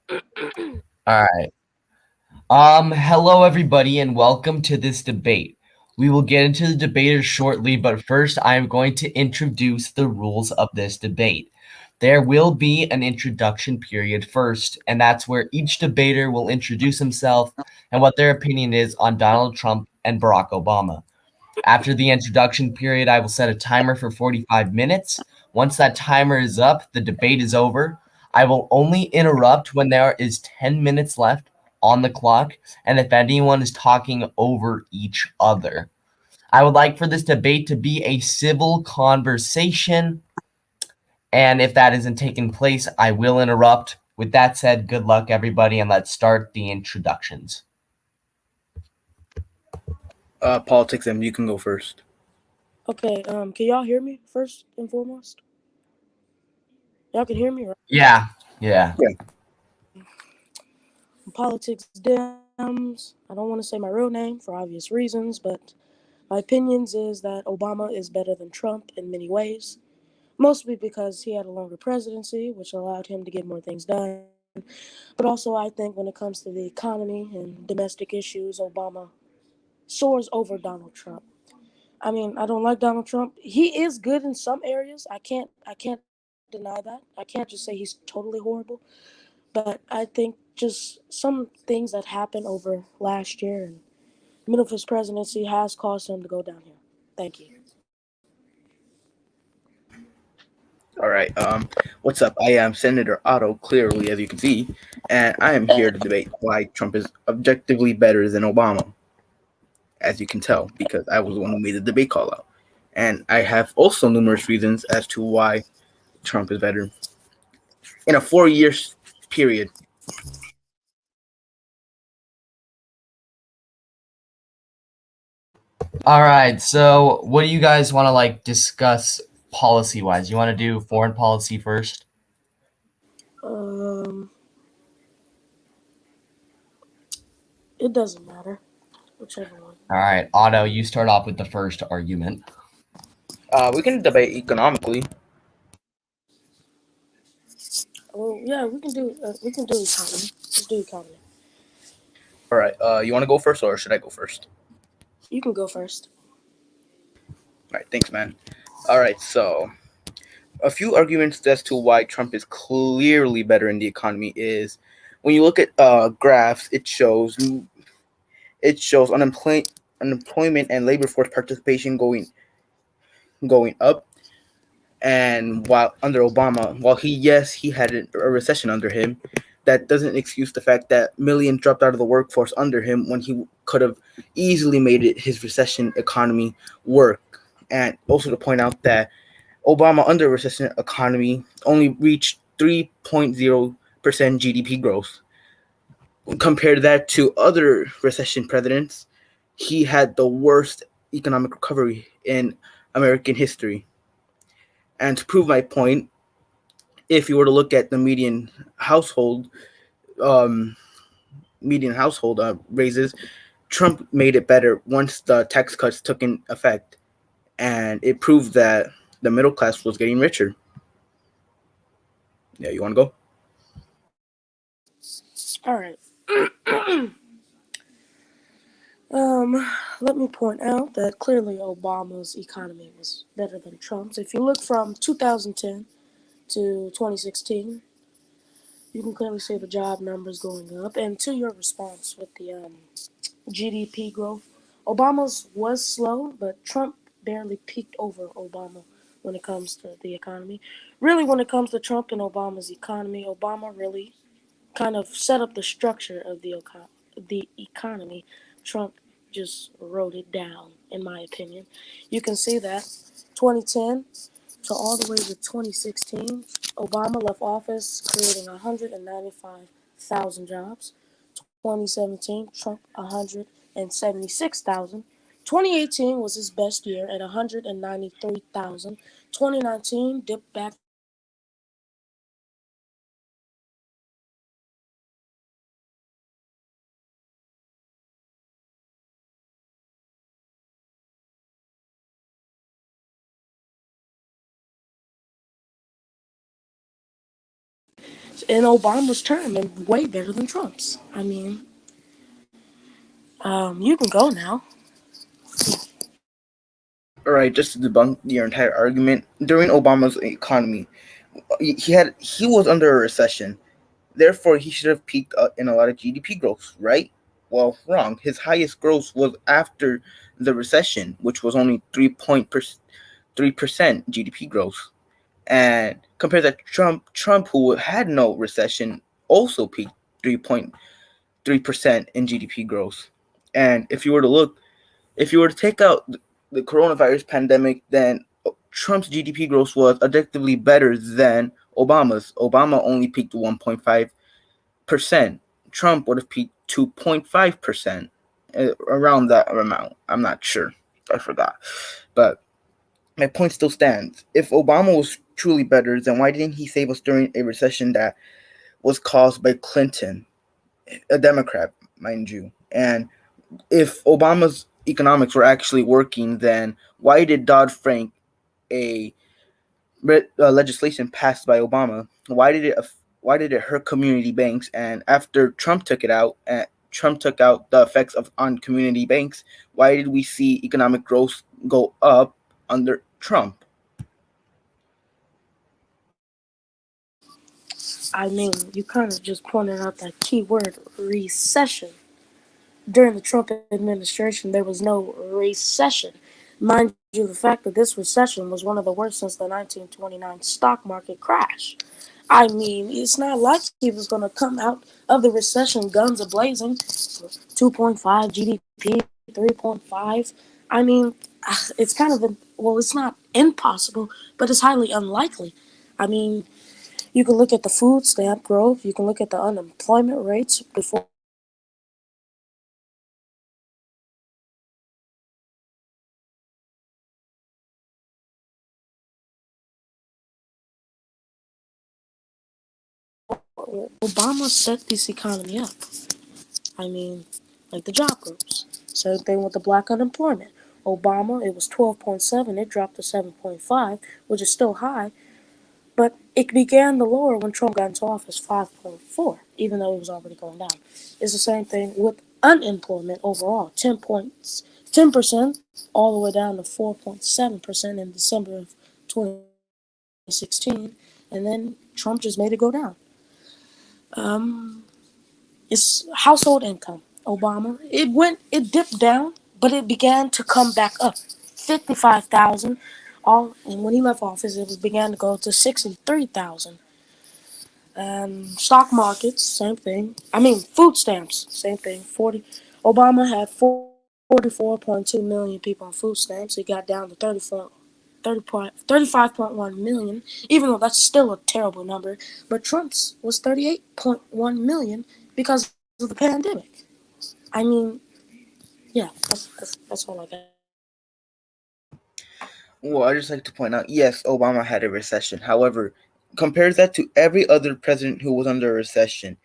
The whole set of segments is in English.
All right. Hello everybody and welcome to this debate. We will get into the debaters shortly, but first I am going to introduce the rules of this debate. There will be an introduction period first, and that's where each debater will introduce himself and what their opinion is on Donald Trump and Barack Obama. After the introduction period, I will set a timer for 45 minutes. Once that timer is up, the debate is over. I will only interrupt when there is 10 minutes left on the clock and if anyone is talking over each other. I would like for this debate to be a civil conversation, and if that isn't taking place, I will interrupt. With that said, good luck, everybody, and let's start the introductions. Politics, and you can go first. Okay, can y'all hear me first and foremost? Y'all can hear me, right? Yeah, yeah. Yeah. Politics Dems. I don't want to say my real name for obvious reasons, but my opinions is that Obama is better than Trump in many ways. Mostly because he had a longer presidency, which allowed him to get more things done. But also, I think when it comes to the economy and domestic issues, Obama soars over Donald Trump. I mean, I don't like Donald Trump. He is good in some areas. I can't deny that. I can't just say he's totally horrible. But I think just some things that happened over last year and middle of his presidency has caused him to go downhill. Thank you. All right. What's up? I am Senator Otto, clearly, as you can see, and I am here to debate why Trump is objectively better than Obama, as you can tell, because I was the one who made the debate call out. And I have also numerous reasons as to why Trump is better. In a 4 year period, All right. So, what do you guys want to discuss policy wise? You want to do foreign policy first? Um, it doesn't matter, whichever one. All right, Otto, you start off with the first argument. we can debate economically. Well, yeah, we can do economy. Let's do economy. All right. You want to go first, or should I go first? You can go first. All right. Thanks, man. All right. So, a few arguments as to why Trump is clearly better in the economy is when you look at graphs, it shows unemployment and labor force participation going up. And while under Obama, while he had a recession under him, that doesn't excuse the fact that millions dropped out of the workforce under him when he could have easily made his recession economy work. And also to point out that Obama under recession economy only reached 3.0% GDP growth. Compare that to other recession presidents, he had the worst economic recovery in American history. And to prove my point, if you were to look at the household um, median household raises, Trump made it better once the tax cuts took in effect, and it proved that the middle class was getting richer. Yeah, you want to go? All right. Let me point out that clearly Obama's economy was better than Trump's. If you look from 2010 to 2016, you can clearly see the job numbers going up. And to your response with the GDP growth, Obama's was slow, but Trump barely peaked over Obama when it comes to the economy. Really, when it comes to Trump and Obama's economy, Obama really kind of set up the structure of the economy. Trump just wrote it down, in my opinion. You can see that 2010 to all the way to 2016, Obama left office creating 195,000 jobs. 2017, Trump 176,000. 2018 was his best year at 193,000. 2019 dipped back to 175,000. in Obama's term and way better than Trump's. I mean, you can go now. All right, just to debunk your entire argument, during Obama's economy, he was under a recession. Therefore, he should have peaked in a lot of GDP growth, right? Well, wrong. His highest growth was after the recession, which was only 3% GDP growth. And compared to Trump, who had no recession, also peaked 3.3% in GDP growth. And if you were to take out the coronavirus pandemic, then Trump's GDP growth was objectively better than Obama's. Obama only peaked 1.5%. Trump would have peaked 2.5%, around that amount. I'm not sure. I forgot. But my point still stands. If Obama was truly better, then why didn't he save us during a recession that was caused by Clinton, a Democrat, mind you? And if Obama's economics were actually working, then why did Dodd Frank, a legislation passed by Obama, why did it hurt community banks? And after Trump took it out, and Trump took out the effects of on community banks, why did we see economic growth go up under Trump? I mean, you kind of just pointed out that key word, recession. During the Trump administration, there was no recession. Mind you, the fact that this recession was one of the worst since the 1929 stock market crash. I mean, it's not like he was going to come out of the recession guns a blazing, 2.5 GDP, 3.5. I mean, it's kind of, well, it's not impossible, but it's highly unlikely. I mean, you can look at the food stamp growth, you can look at the unemployment rates before Obama took office. Obama set this economy up. I mean, like the job groups. Same thing with the black unemployment. Obama, it was 12.7, it dropped to 7.5, which is still high, but it began to lower when Trump got into office, 5.4, even though it was already going down. It's the same thing with unemployment overall, 10% all the way down to 4.7% in December of 2016, and then Trump just made it go down. Um, It's household income. Obama, it dipped down, but it began to come back up. 55,000, all, and when he left office, it began to go to 63,000. And stock markets, same thing. I mean, food stamps, same thing. 40. Obama had 44.2 million people on food stamps. He got down to 35.1 million, even though that's still a terrible number. But Trump's was 38.1 million because of the pandemic. I mean, yeah, that's all I got. Well, I just like to point out, yes, Obama had a recession. However, compares that to every other president who was under a recession.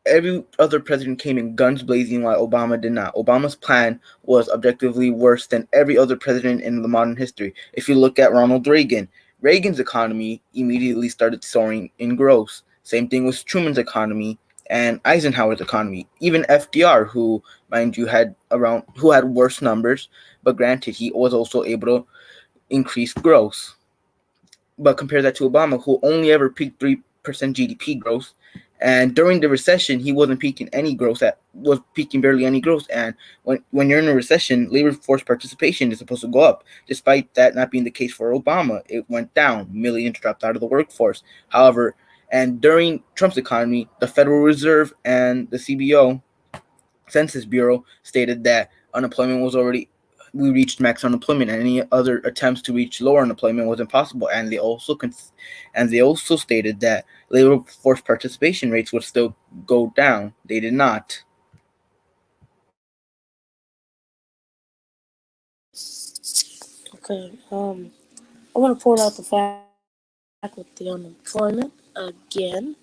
Every other president came in guns blazing while Obama did not. Obama's plan was objectively worse than every other president in the modern history. If you look at Ronald Reagan, Reagan's economy immediately started soaring in growth. Same thing with Truman's economy and Eisenhower's economy. Even FDR, who, mind you, who had worse numbers, but granted, he was also able to increase growth. But compare that to Obama, who only ever peaked 3% GDP growth, and during the recession, he wasn't peaking any growth. At was peaking barely any growth. And when you're in a recession, labor force participation is supposed to go up. Despite that not being the case for Obama, it went down. Millions dropped out of the workforce. However, and during Trump's economy, the Federal Reserve and the CBO Census Bureau stated that unemployment was already we reached max unemployment, and any other attempts to reach lower unemployment was impossible. And they also stated that labor force participation rates would still go down. They did not. Okay, I want to point out the fact with the unemployment again.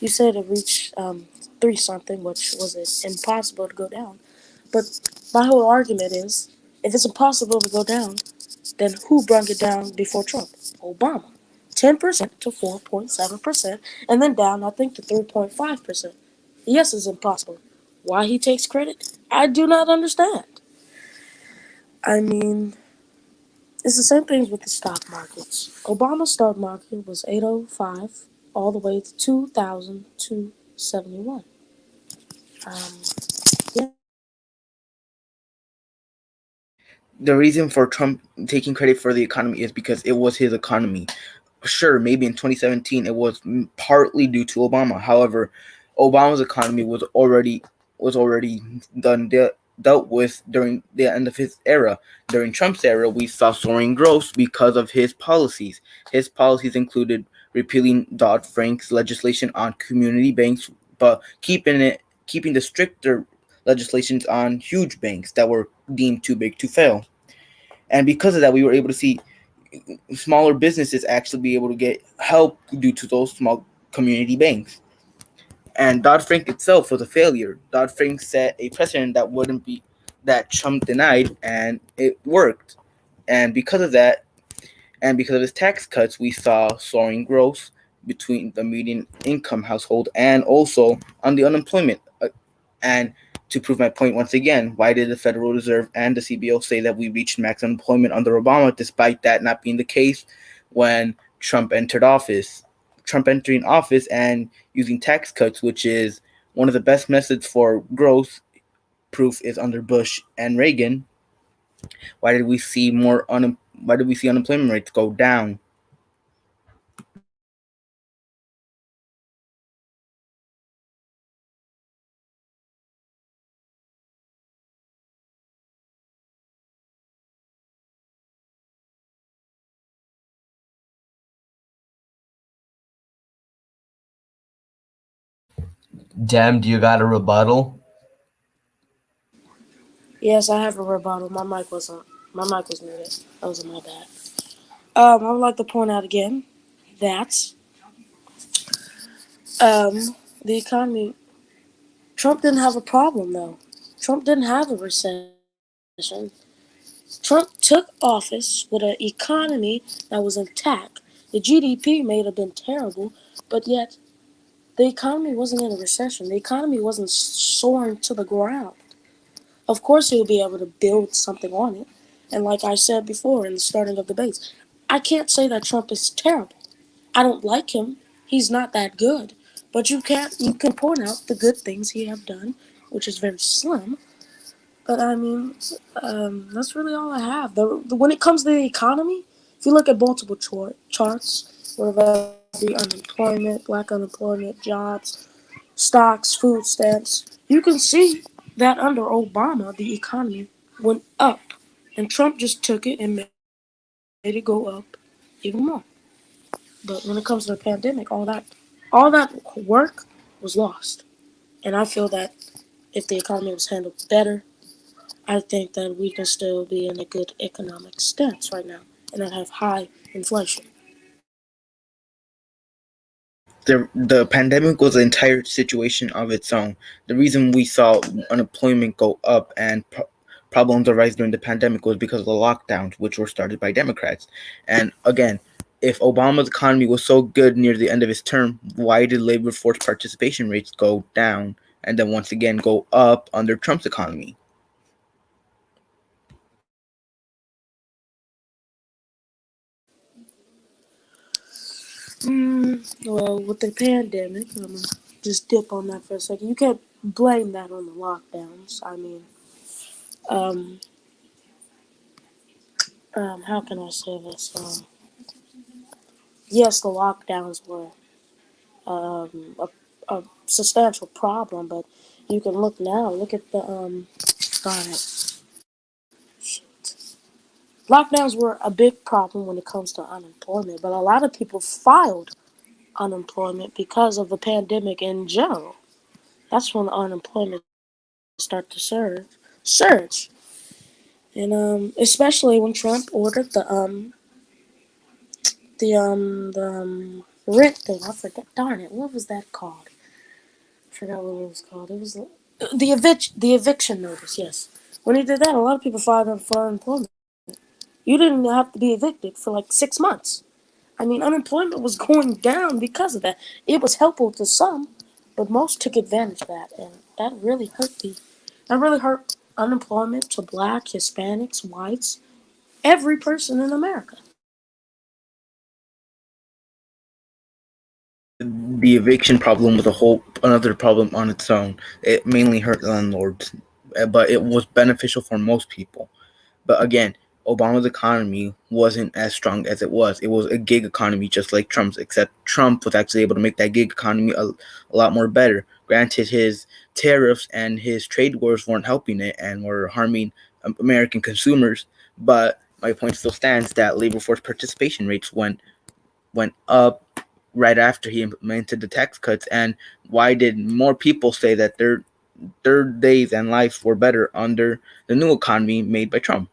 You said it reached three something, which was it impossible to go down. But my whole argument is, if it's impossible to go down, then who brought it down before Trump? Obama. 10% to 4.7%, and then down, I think, to 3.5%. Yes, it's impossible. Why he takes credit, I do not understand. I mean, it's the same things with the stock markets. Obama's stock market was 805 all the way to 2071. Um, The reason for Trump taking credit for the economy is because it was his economy. Sure, maybe in 2017 it was partly due to Obama. However, Obama's economy was already dealt with during the end of his era. During Trump's era, we saw soaring growth because of his policies. His policies included repealing Dodd-Frank's legislation on community banks, but keeping the stricter legislations on huge banks that were deemed too big to fail. And because of that, we were able to see smaller businesses actually be able to get help due to those small community banks. And Dodd Frank itself was a failure. Dodd Frank set a precedent that Trump denied, and it worked. And because of that, and because of his tax cuts, we saw soaring growth between the median income household and also on the unemployment. And to prove my point once again, why did the Federal Reserve and the CBO say that we reached max unemployment under Obama, despite that not being the case when Trump entered office? Trump entering office and using tax cuts, which is one of the best methods for growth, proof is under Bush and Reagan. Why did we see unemployment rates go down? Dem, do you got a rebuttal? yes, I have a rebuttal. My mic was muted. That was my bad. I would like to point out again that the economy. Trump didn't have a problem though. Trump didn't have a recession. Trump took office with an economy that was intact. The GDP may have been terrible, but yet the economy wasn't in a recession. The economy wasn't soaring to the ground. Of course, he'll be able to build something on it. And like I said before in the starting of debates, I can't say that Trump is terrible. I don't like him. He's not that good. But you can point out the good things he have done, which is very slim. But I mean, that's really all I have. When it comes to the economy, if you look at multiple charts, whether that be unemployment, black unemployment, jobs, stocks, food stamps, you can see that under Obama, the economy went up. And Trump just took it and made it go up even more. But when it comes to the pandemic, all that work was lost. And I feel that if the economy was handled better, I think that we can still be in a good economic stance right now and not have high inflation. The pandemic was an entire situation of its own. The reason we saw unemployment go up and problems arise during the pandemic was because of the lockdowns, which were started by Democrats. And again, if Obama's economy was so good near the end of his term, why did labor force participation rates go down and then once again go up under Trump's economy? Well, with the pandemic, I'm gonna just dip on that for a second. You can't blame that on the lockdowns. I mean, um, how can I say this? Yes, the lockdowns were a substantial problem, but you can look now. Look at the darn it, lockdowns were a big problem when it comes to unemployment, but a lot of people filed unemployment because of the pandemic in general. That's when the unemployment started to surge, and especially when Trump ordered the rent thing. I forgot. Darn it, what was that called? I forgot what it was called. It was the eviction notice. Yes, when he did that, a lot of people filed for unemployment. You didn't have to be evicted for like 6 months. I mean, unemployment was going down because of that. It was helpful to some, but most took advantage of that, and that really hurt unemployment to black, Hispanics, whites, every person in America. The eviction problem was a whole another problem on its own. It mainly hurt landlords, but it was beneficial for most people. But again, Obama's economy wasn't as strong as it was. It was a gig economy just like Trump's, except Trump was actually able to make that gig economy a lot more better. Granted, his tariffs and his trade wars weren't helping it and were harming American consumers, but my point still stands that labor force participation rates went up right after he implemented the tax cuts. And why did more people say that their days and lives were better under the new economy made by Trump?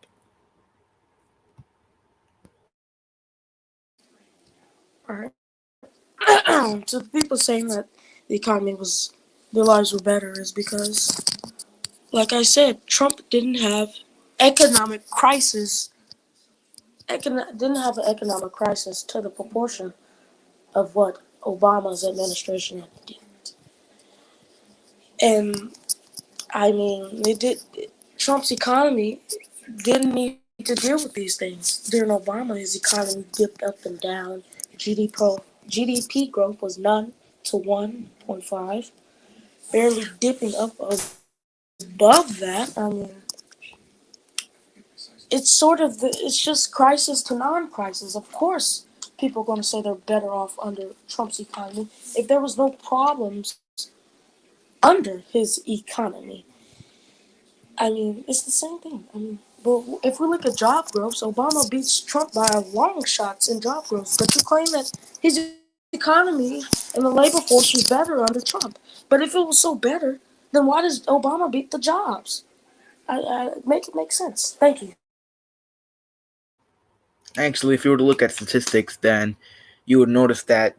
All right. So the people saying that the economy was their lives were better is because, like I said, Trump didn't have economic crisis. Didn't have an economic crisis to the proportion of what Obama's administration had to do. And I mean, it did. Trump's economy didn't need to deal with these things. During Obama, his economy dipped up and down. GDP growth was none to 1.5, barely dipping up above that. I mean, it's just crisis to non-crisis. Of course, people are going to say they're better off under Trump's economy if there was no problems under his economy. I mean, it's the same thing. I mean, but if we look at job growth, Obama beats Trump by long shots in job growth. But you claim that his economy and the labor force was better under Trump. But if it was so better, then why does Obama beat the jobs? Make it make sense. Thank you. Actually, if you were to look at statistics, then you would notice that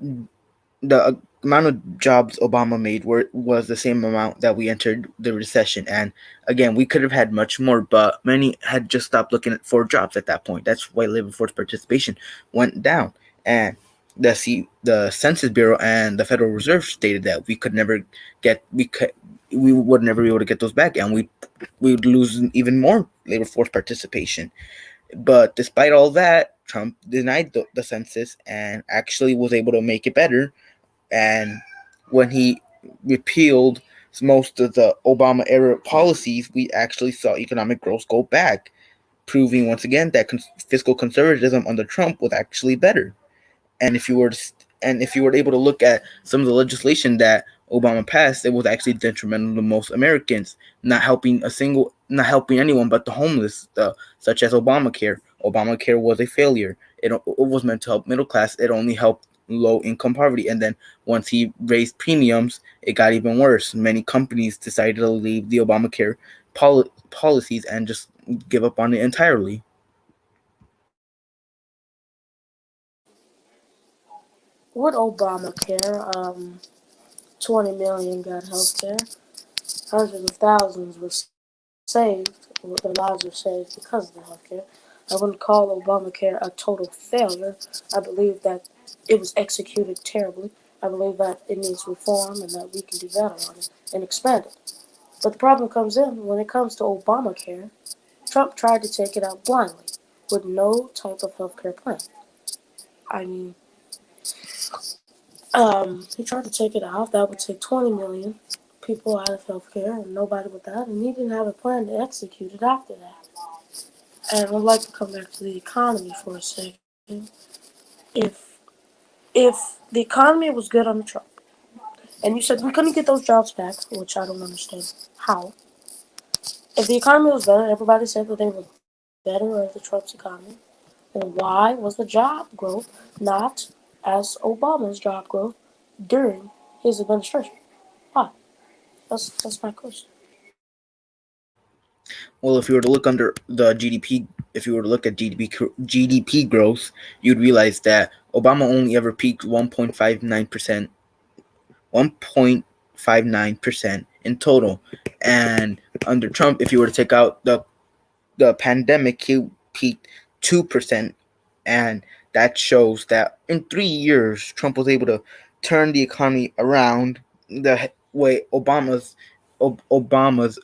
the amount of jobs Obama made was the same amount that we entered the recession. And again, we could have had much more, but many had just stopped looking for jobs at that point. That's why labor force participation went down. And the Census Bureau and the Federal Reserve stated that we would never be able to get those back, and we would lose even more labor force participation. But despite all that, Trump denied the census and actually was able to make it better. And when he repealed most of the Obama era policies, we actually saw economic growth go back, proving once again that fiscal conservatism under Trump was actually better. And if you were able to look at some of the legislation that Obama passed, it was actually detrimental to most Americans, not helping anyone but the homeless, such as Obamacare. Obamacare was a failure. It was meant to help middle class. It only helped low income poverty. And then once he raised premiums, it got even worse. Many companies decided to leave the Obamacare policies and just give up on it entirely. With Obamacare, 20 million got health care. Hundreds of thousands were saved. Their lives were saved because of the health care. I wouldn't call Obamacare a total failure. I believe that it was executed terribly. I believe that it needs reform and that we can do better on it and expand it. But the problem comes in when it comes to Obamacare. Trump tried to take it out blindly with no type of healthcare plan. I mean, he tried to take it out. That would take 20 million people out of healthcare and nobody with that. And he didn't have a plan to execute it after that. And I'd like to come back to the economy for a second. If if the economy was good under Trump, and you said we couldn't get those jobs back, which I don't understand how. If the economy was better, everybody said that they were better under Trump's economy. Then why was the job growth not as Obama's job growth during his administration? Why? That's my question. Well, if you were to look under the GDP, if you were to look at GDP growth, you'd realize that Obama only ever peaked 1.59% in total. And under Trump, if you were to take out the pandemic, he peaked 2%. And That shows that in 3 years, Trump was able to turn the economy around the way Obama's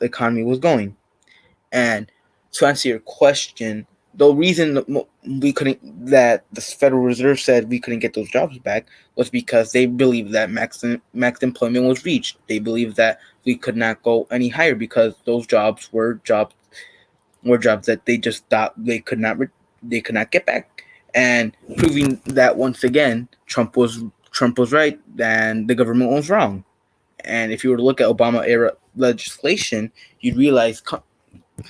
economy was going. And to answer your question, the reason we couldn't that the Federal Reserve said we couldn't get those jobs back was because they believed that max employment was reached. They believed that we could not go any higher because those jobs that they just thought they could not get back, and proving that once again Trump was right and the government was wrong. And if you were to look at Obama era legislation, you'd realize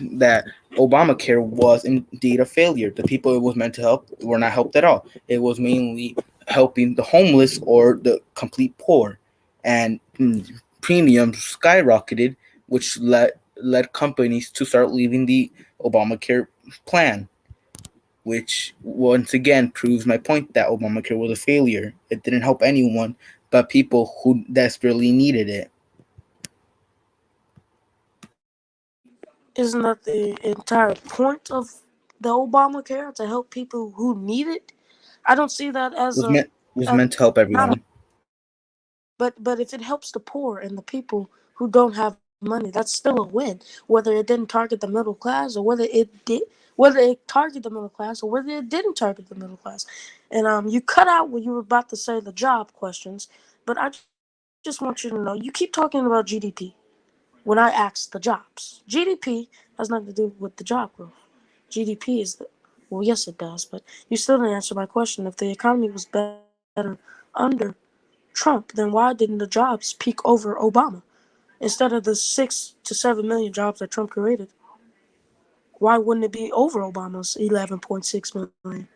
that Obamacare was indeed a failure. The people it was meant to help were not helped at all. It was mainly helping the homeless or the complete poor, and premiums skyrocketed, which led companies to start leaving the Obamacare plan, which once again proves my point that Obamacare was a failure. It didn't help anyone but people who desperately needed it. Isn't that the entire point of the Obamacare, to help people who need it? I don't see that as a Was as meant to help not, everyone. but if it helps the poor and the people who don't have money, that's still a win. Whether it didn't target the middle class, or whether it targeted the middle class, or whether it didn't target the middle class. And you cut out when you were about to say the job questions, but I just want you to know, you keep talking about GDP when I asked the jobs. GDP has nothing to do with the job growth. GDP is the, well, yes, it does, but you still didn't answer my question. If the economy was better under Trump, then why didn't the jobs peak over Obama? Instead of the 6 to 7 million jobs that Trump created, why wouldn't it be over Obama's 11.6 million?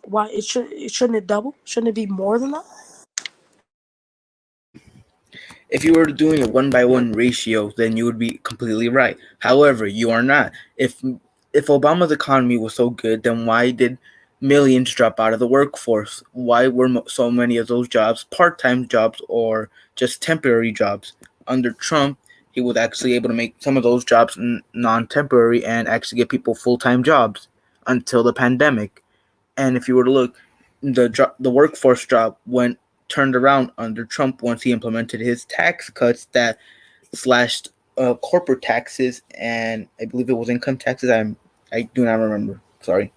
Why shouldn't it double? Shouldn't it be more than that? If you were doing a one by one ratio, then you would be completely right. However, you are not. If Obama's economy was so good, then why did millions drop out of the workforce? Why were so many of those jobs part-time jobs or just temporary jobs? Under Trump, he was actually able to make some of those jobs non-temporary and actually get people full-time jobs until the pandemic. And if you were to look, the workforce drop went turned around under Trump once he implemented his tax cuts that slashed corporate taxes, and I believe it was income taxes. I do not remember. Sorry.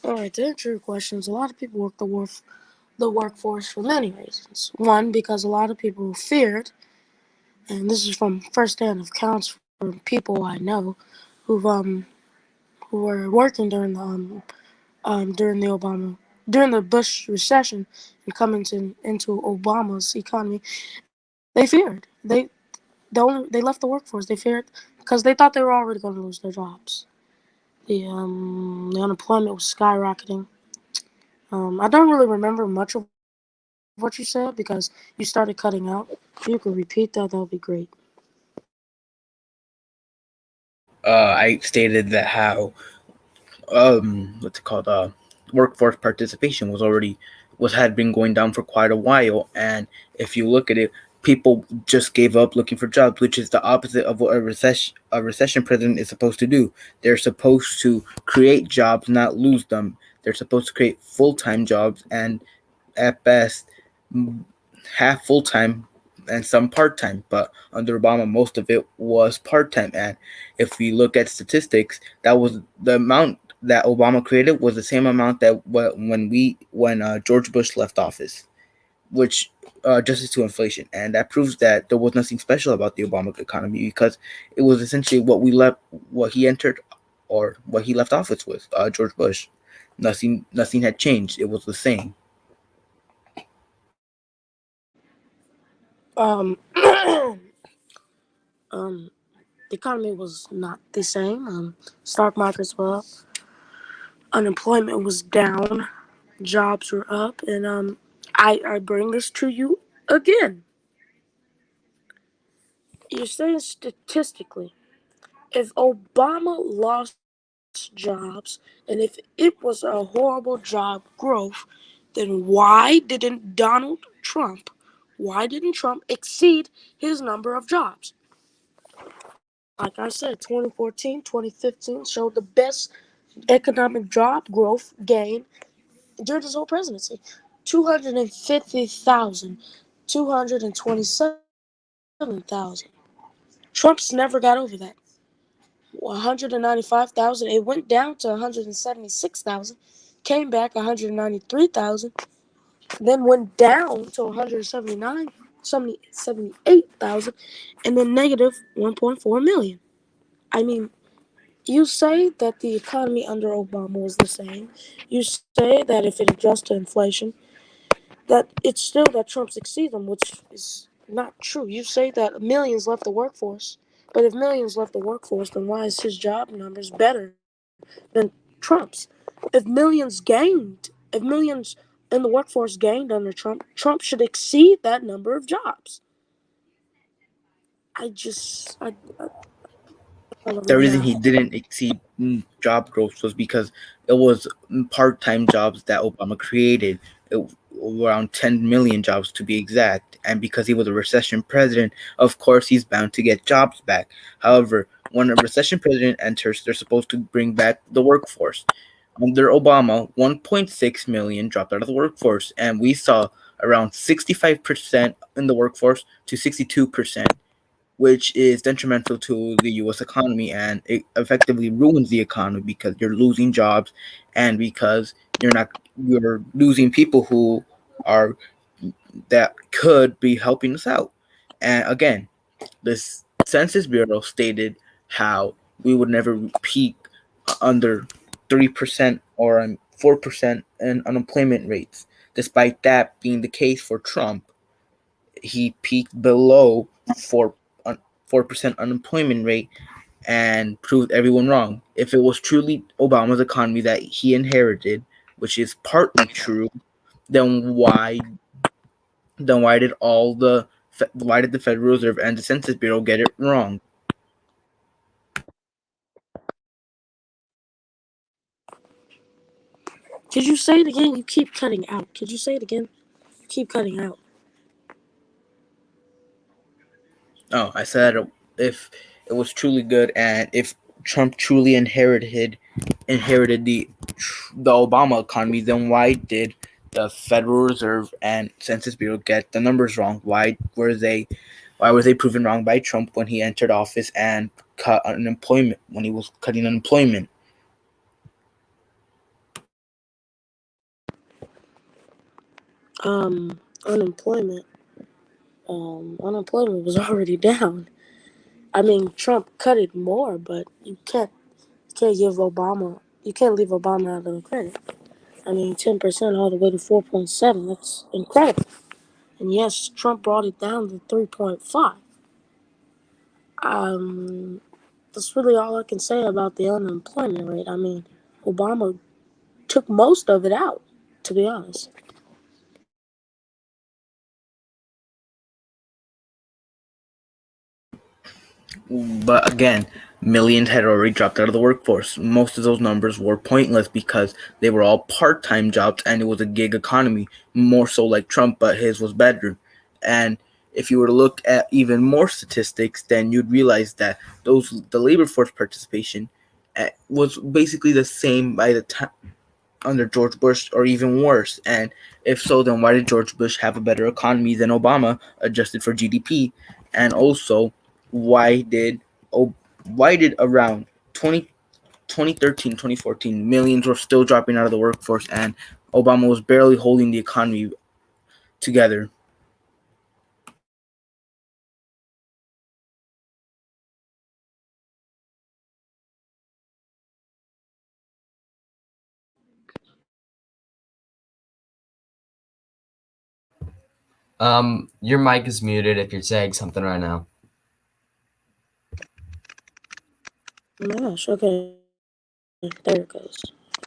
All right, to answer your questions, a lot of people work the workforce for many reasons. One, because a lot of people feared, and this is from firsthand accounts from people I know, who've who were working during the Obama during the Bush recession and coming into Obama's economy. They feared. They left the workforce. They feared because they thought they were already going to lose their jobs. The unemployment was skyrocketing. I don't really remember much of what you said because you started cutting out. If you could repeat that, that would be great. I stated that how what's it called workforce participation was had been going down for quite a while, and if you look at it, people just gave up looking for jobs, which is the opposite of what a recession president is supposed to do. They're supposed to create jobs, not lose them. They're supposed to create full-time jobs, and at best half full-time and some part-time. But under Obama, most of it was part-time. And if we look at statistics, that was the amount that Obama created was the same amount that when George Bush left office, which justice to inflation, and that proves that there was nothing special about the Obama economy because it was essentially what he entered, or what he left office with, George Bush. Nothing had changed. It was the same. Um, um, the economy was not the same. Stock markets were up, unemployment was down, jobs were up, and I bring this to you again. You're saying statistically, if Obama lost jobs and if it was a horrible job growth, then why didn't Donald Trump exceed his number of jobs? Like I said, 2014, 2015 showed the best economic job growth gain during his whole presidency. 250,000, 227,000. Trump's never got over that. 195,000. It went down to 176,000, came back 193,000, then went down to 179, 78,000, and then negative 1.4 million. I mean, you say that the economy under Obama was the same. You say that if it adjusts to inflation, that it's still that Trump succeeds them, which is not true. You say that millions left the workforce, but if millions left the workforce, then why is his job numbers better than Trump's? If millions gained, if millions in the workforce gained under Trump, Trump should exceed that number of jobs. I don't The know reason he how. didn't exceed job growth was because it was part-time jobs that Obama created, around 10 million jobs to be exact. And because he was a recession president, of course he's bound to get jobs back. However, when a recession president enters, they're supposed to bring back the workforce. Under Obama, 1.6 million dropped out of the workforce, and we saw around 65% in the workforce to 62%, which is detrimental to the U.S. economy, and it effectively ruins the economy because you're losing jobs, and because you're losing people who are that could be helping us out. And again, this Census Bureau stated how we would never peak under 3% or 4% in unemployment rates. Despite that being the case for Trump, he peaked below 4% unemployment rate and proved everyone wrong. If it was truly Obama's economy that he inherited, which is partly true, then why did the Federal Reserve and the Census Bureau get it wrong? Could you say it again? You keep cutting out. Could you say it again? You keep cutting out. Oh, I said if it was truly good, and if Trump truly inherited the Obama economy, then why did the Federal Reserve and Census Bureau get the numbers wrong? Why were they proven wrong by Trump when he entered office and cut unemployment when he was cutting unemployment? Unemployment. Unemployment was already down. I mean, Trump cut it more, but you can't give Obama you can't leave Obama out of the credit. I mean, 10% all the way to 4.7. That's incredible. And yes, Trump brought it down to 3.5. Um, that's really all I can say about the unemployment rate. I mean, Obama took most of it out, to be honest. But again, millions had already dropped out of the workforce. Most of those numbers were pointless because they were all part time jobs and it was a gig economy, more so like Trump, but his was better. And if you were to look at even more statistics, then you'd realize that the labor force participation was basically the same by the time under George Bush, or even worse. And if so, then why did George Bush have a better economy than Obama, adjusted for GDP? And also, why did why did around 2013, 2014 millions were still dropping out of the workforce, and Obama was barely holding the economy together? Your mic is muted if you're saying something right now. Oh my gosh, okay, there it goes.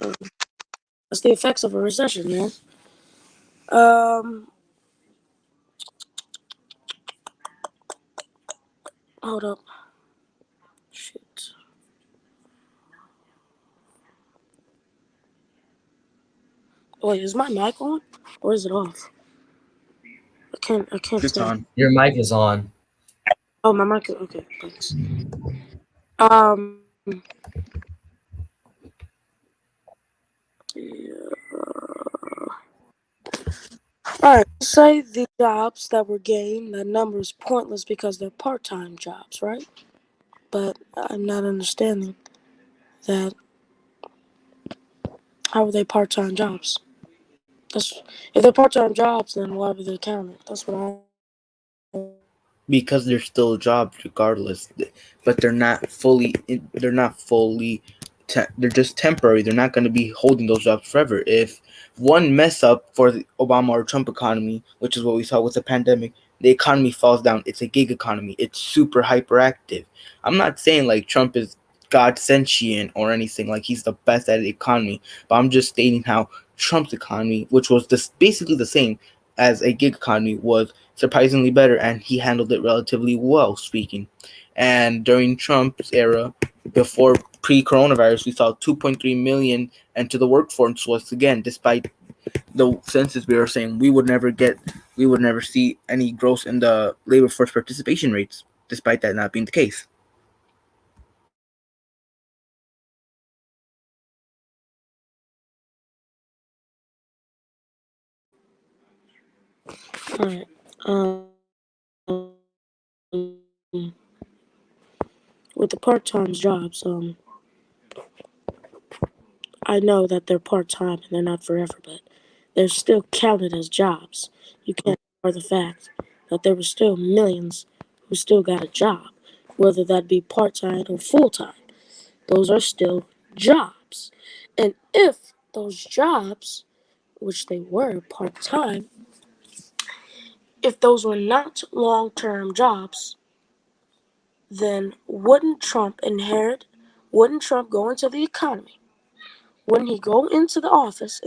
Um, that's the effects of a recession, man. Um, hold up. Shoot. Wait, is my mic on or is it off? I can't It's tell. on. Your mic is on. Oh, my mic. Okay, thanks. Um, all right. Say the jobs that were gained, that number is pointless because they're part-time jobs, right? But I'm not understanding that. How are they part-time jobs? That's if they're part-time jobs, then why were they counted? That's what I. Because they're still jobs regardless, but they're not fully they're just temporary. They're not going to be holding those jobs forever. If one mess up for the Obama or Trump economy, which is what we saw with the pandemic, the economy falls down. It's a gig economy. It's super hyperactive. I'm not saying like Trump is god sentient or anything, like he's the best at the economy, but I'm just stating how Trump's economy, which was this basically the same as a gig economy, was surprisingly better, and he handled it relatively well, speaking. And during Trump's era, before pre-coronavirus, we saw 2.3 million enter the workforce once again, despite the Census Bureau saying we would never see any growth in the labor force participation rates, despite that not being the case. All right. With the part-time jobs, I know that they're part-time and they're not forever, but they're still counted as jobs. You can't ignore the fact that there were still millions who still got a job, whether that be part-time or full-time. Those are still jobs. And if those jobs, which they were part-time, if those were not long-term jobs, then wouldn't Trump go into the economy? Wouldn't he go into office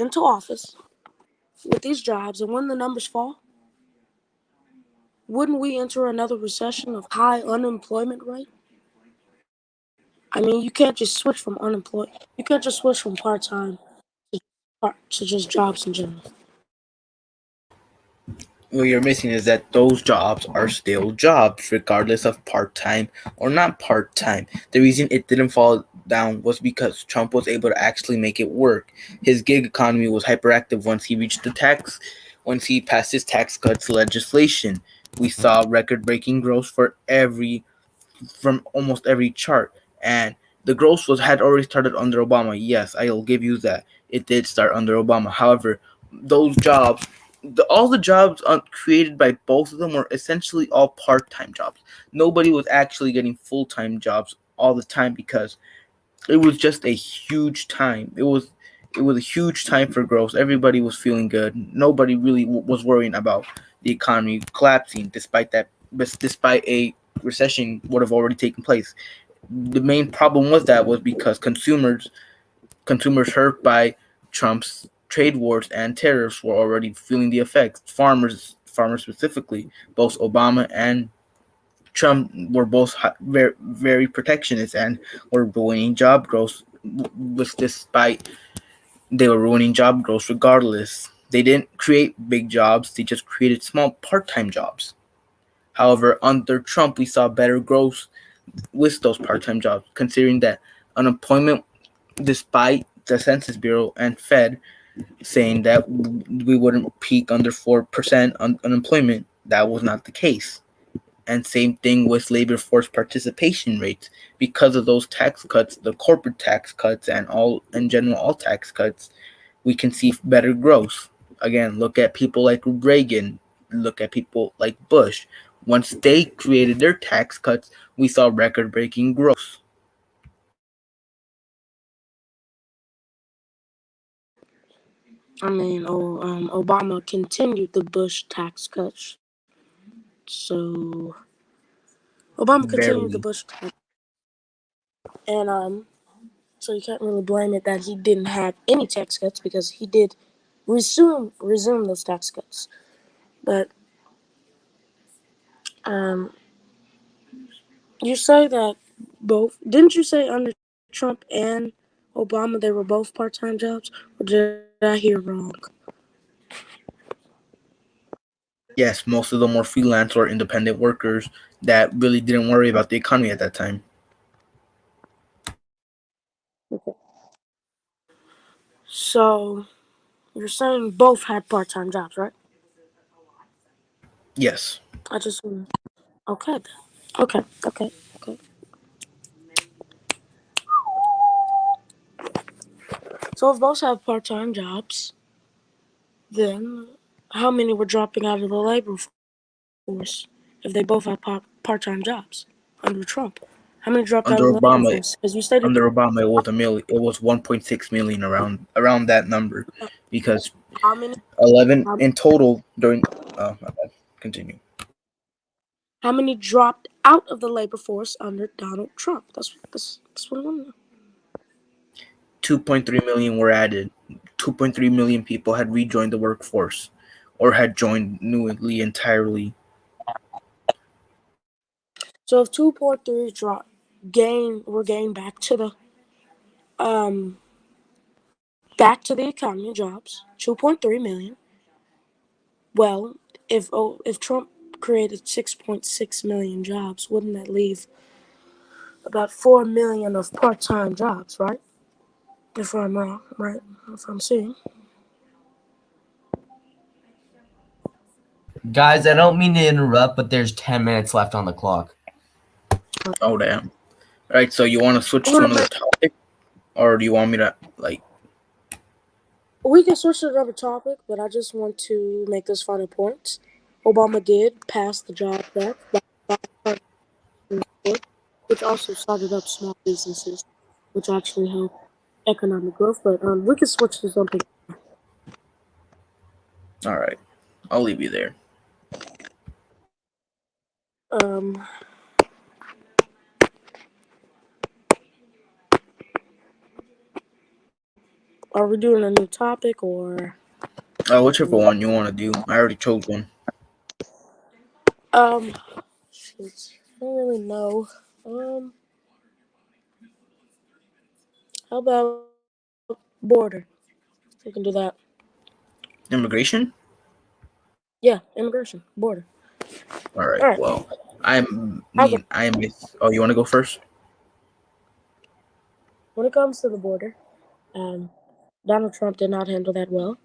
with these jobs, and when the numbers fall, wouldn't we enter another recession of high unemployment rate? I mean, you can't just switch from part-time to just jobs in general. What you're missing is that those jobs are still jobs, regardless of part time or not part time. The reason it didn't fall down was because Trump was able to actually make it work. His gig economy was hyperactive once he passed his tax cuts legislation. We saw record breaking growth from almost every chart, and the growth was had already started under Obama. Yes, I'll give you that. It did start under Obama. However, those jobs, all the jobs created by both of them were essentially all part-time jobs. Nobody was actually getting full-time jobs all the time because it was just a huge time. It was a huge time for growth. Everybody was feeling good. Nobody really was worrying about the economy collapsing, despite a recession would have already taken place. The main problem was because consumers hurt by Trump's trade wars and tariffs were already feeling the effects. Farmers specifically, both Obama and Trump were both very, very protectionist and were ruining job growth. Was despite they were ruining job growth regardless. They didn't create big jobs; they just created small part-time jobs. However, under Trump, we saw better growth with those part-time jobs, considering that unemployment, despite the Census Bureau and Fed saying that we wouldn't peak under 4% unemployment, that was not the case. And same thing with labor force participation rates. Because of those tax cuts, the corporate tax cuts, and all in general all tax cuts, we can see better growth. Again, look at people like Reagan, look at people like Bush. Once they created their tax cuts, we saw record breaking growth. I mean, Obama continued the Bush tax cuts. So Obama continued the Barely. Bush tax, and so you can't really blame it that he didn't have any tax cuts because he did resume those tax cuts. But um, you say that both didn't you say under Trump and Obama they were both part-time jobs, or did I hear wrong? Yes, most of them were freelance or independent workers that really didn't worry about the economy at that time. So you're saying both had part-time jobs, right? Yes. I just okay then. Okay. So if both have part-time jobs, then how many were dropping out of the labor force if they both had part-time jobs under Trump? How many dropped out of the Under labor force? Obama, Because you stated under Obama, it was a million. It was 1.6 million, around that number, because how many 11 how, in total during. Oh, my bad. Continue. how many dropped out of the labor force under Donald Trump? That's what I want to know. 2.3 million were added. 2.3 million people had rejoined the workforce, or had joined newly entirely. So if 2.3 drop gain were gained um back to the economy and jobs, 2.3 million. Well, if Trump created 6.6 million jobs, wouldn't that leave about 4 million of part-time jobs, right? If I'm wrong, right? If I'm seeing. Guys, I don't mean to interrupt, but there's 10 minutes left on the clock. Oh damn! All right, so you want to switch I'm to gonna another make, topic, or do you want me to like? we can switch to another topic, but I just want to make this final point. Obama did pass the Jobs Act by bipartisan, which also started up small businesses, which actually helped economic growth. But we can switch to something. All right, I'll leave you there. Um, are we doing a new topic or? Whichever one you want to do. I already chose one. Um, shoot, I don't really know. Um, how about border? We can do that. Immigration. Yeah, immigration, border. All All right. right, Well, I'll go. I am. Oh, you want to go first? When it comes to the border, um, Donald Trump did not handle that well.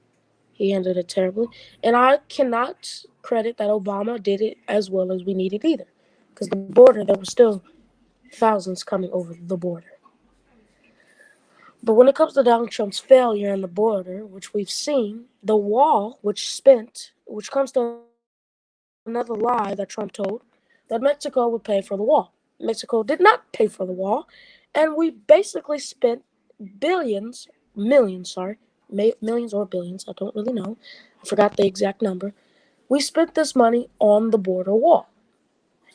He handled it terribly, and I cannot credit that Obama did it as well as we needed either, because the border there were still thousands coming over the border. But when it comes to Donald Trump's failure in the border, which we've seen, the wall, which comes to another lie that Trump told, that Mexico would pay for the wall. Mexico did not pay for the wall, and we basically spent billions, millions, sorry, millions or billions, I don't really know. I forgot the exact number. We spent this money on the border wall.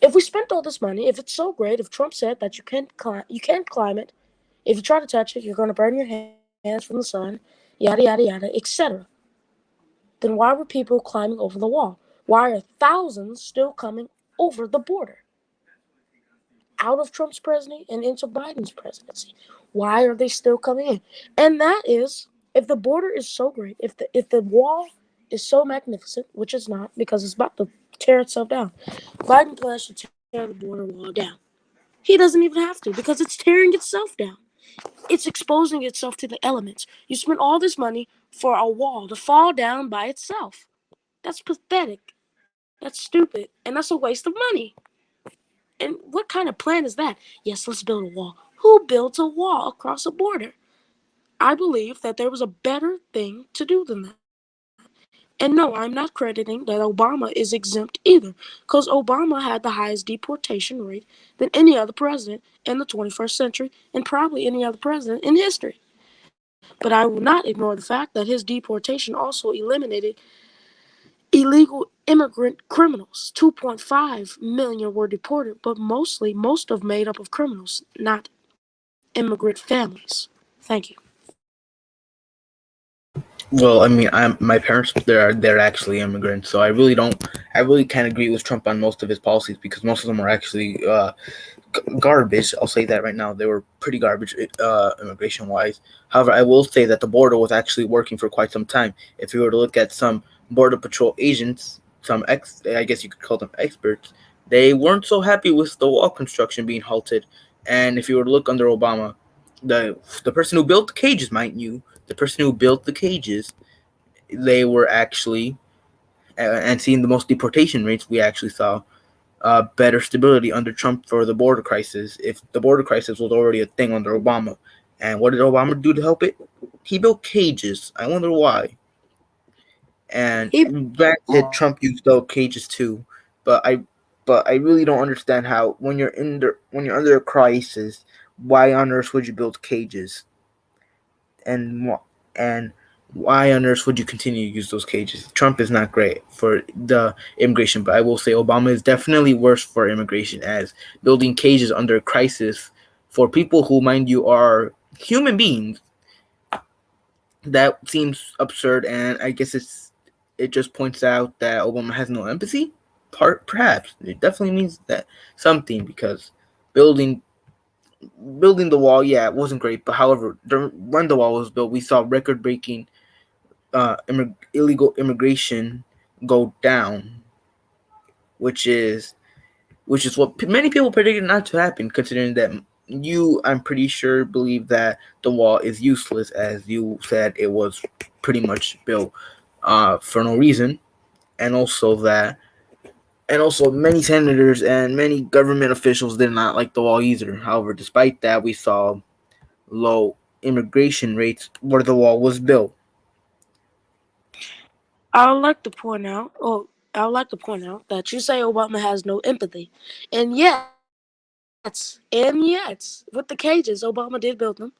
If we spent all this money, if it's so great, if Trump said that you can't climb it, if you try to touch it, you're going to burn your hands from the sun, yada, yada, yada, etc. Then why were people climbing over the wall? Why are thousands still coming over the border? Out of Trump's presidency and into Biden's presidency. Why are they still coming in? And that is, if the border is so great, if the wall is so magnificent, which it's not because it's about to tear itself down. Biden plans to tear the border wall down. He doesn't even have to because it's tearing itself down. It's exposing itself to the elements. You spent all this money for a wall to fall down by itself. That's pathetic. That's stupid. And that's a waste of money. And what kind of plan is that? Yes, let's build a wall. Who builds a wall across a border? I believe that there was a better thing to do than that. And no, I'm not crediting that Obama is exempt either, because Obama had the highest deportation rate than any other president in the 21st century, and probably any other president in history. But I will not ignore the fact that his deportation also eliminated illegal immigrant criminals. 2.5 million were deported, but most of made up of criminals, not immigrant families. Thank you. Well, I mean, I'm my parents. They're actually immigrants, so I really don't. I really can't agree with Trump on most of his policies, because most of them are actually garbage. I'll say that right now. They were pretty garbage, immigration wise. However, I will say that the border was actually working for quite some time. If you were to look at some border patrol agents, I guess you could call them experts, they weren't so happy with the wall construction being halted. And if you were to look under Obama, the person who built the cages, mind you, the person who built the cages, they were actually, and seeing the most deportation rates, we actually saw better stability under Trump for the border crisis. If the border crisis was already a thing under Obama, and what did Obama do to help it? He built cages. I wonder why. And He granted, Trump used those cages too, but I really don't understand how when you're under a crisis, why on earth would you build cages? And why on earth would you continue to use those cages? Trump is not great for the immigration, but I will say Obama is definitely worse for immigration, as building cages under a crisis for people who, mind you, are human beings. That seems absurd, and I guess it just points out that Obama has no empathy. Perhaps it definitely means that something, because building building the wall, yeah, it wasn't great. But however, when the wall was built, we saw record breaking illegal immigration go down, which is what many people predicted not to happen, considering that I'm pretty sure, believe that the wall is useless, as you said it was pretty much built for no reason, and also that and also many senators and many government officials did not like the wall either. However, despite that, we saw low immigration rates where the wall was built. I would like to point out, I would like to point out that you say Obama has no empathy, and yet, with the cages, Obama did build them,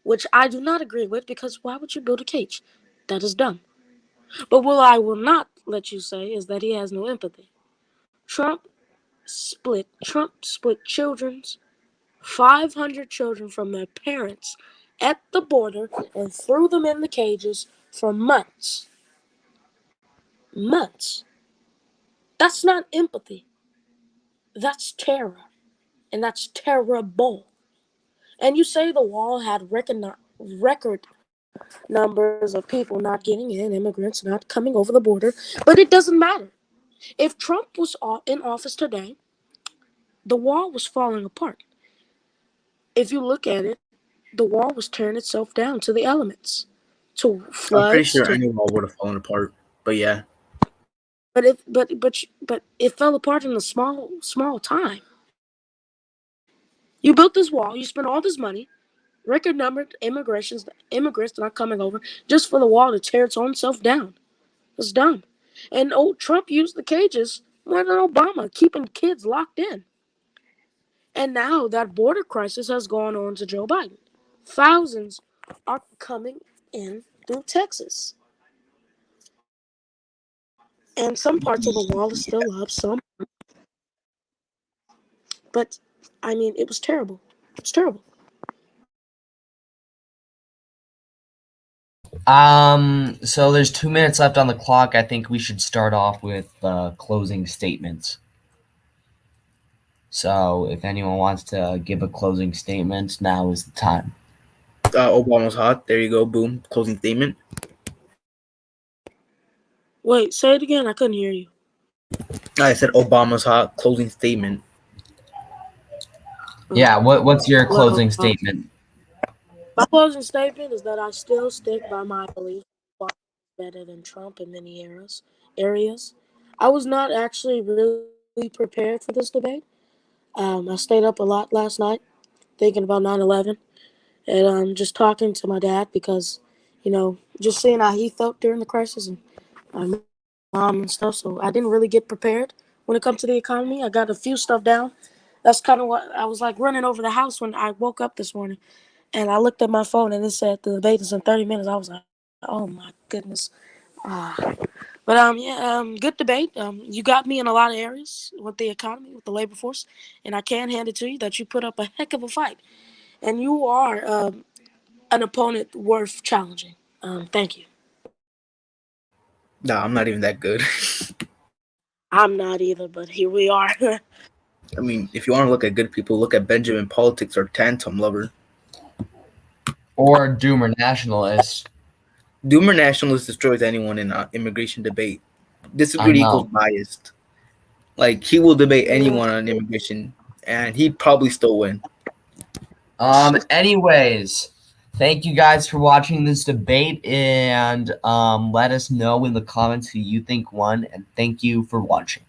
which I do not agree with because why would you build a cage? That is dumb. But what I will not let you say is that he has no empathy. Trump split children's 500 children from their parents at the border and threw them in the cages for months. Months. That's not empathy. That's terror. And that's terrible. And you say the wall had record numbers of people not getting in, immigrants not coming over the border, but it doesn't matter. If Trump was in office today, the wall was falling apart. If you look at it, the wall was tearing itself down to the elements, to I'm pretty floods, sure to any wall would have fallen apart. But yeah, but it fell apart in a small time. You built this wall, you spent all this money, record numbered immigrants not coming over just for the wall to tear its own self down. It's dumb. And old Trump used the cages more than Obama, keeping kids locked in. And now that border crisis has gone on to Joe Biden. Thousands are coming in through Texas. And some parts of the wall is still up, but I mean, it was terrible. It's terrible. So there's 2 minutes left on the clock. I think we should start off with closing statements. So if anyone wants to give a closing statement, now is the time. Obama's hot. There you go. Boom. Closing statement. Wait, say it again. I couldn't hear you. I said Obama's hot. Closing statement. Yeah, what's your Well, closing statement? my closing statement is that I still stick by my belief that Biden is better than Trump in many areas. I was not actually really prepared for this debate. I stayed up a lot last night thinking about 9/11 and just talking to my dad because, just seeing how he felt during the crisis and my mom and stuff. So I didn't really get prepared when it comes to the economy. I got a few stuff down. That's kind of what I was like running over the house when I woke up this morning. And I looked at my phone and it said the debate is in 30 minutes. I was like, oh my goodness. Ah. But yeah, good debate. You got me in a lot of areas with the economy, with the labor force, and I can hand it to you that you put up a heck of a fight, and you are an opponent worth challenging. Thank you. Nah, I'm not even that good. I'm not either, but here we are. I mean, if you want to look at good people, look at Benjamin Politics or Tantum Lover. Or Doomer Nationalist. Doomer nationalist destroys anyone in an immigration debate. I Disagree equals know. biased. Like, he will debate Yeah. anyone on immigration, and he'd probably still win. Anyways, Thank you guys for watching this debate, and let us know in the comments who you think won. And thank you for watching.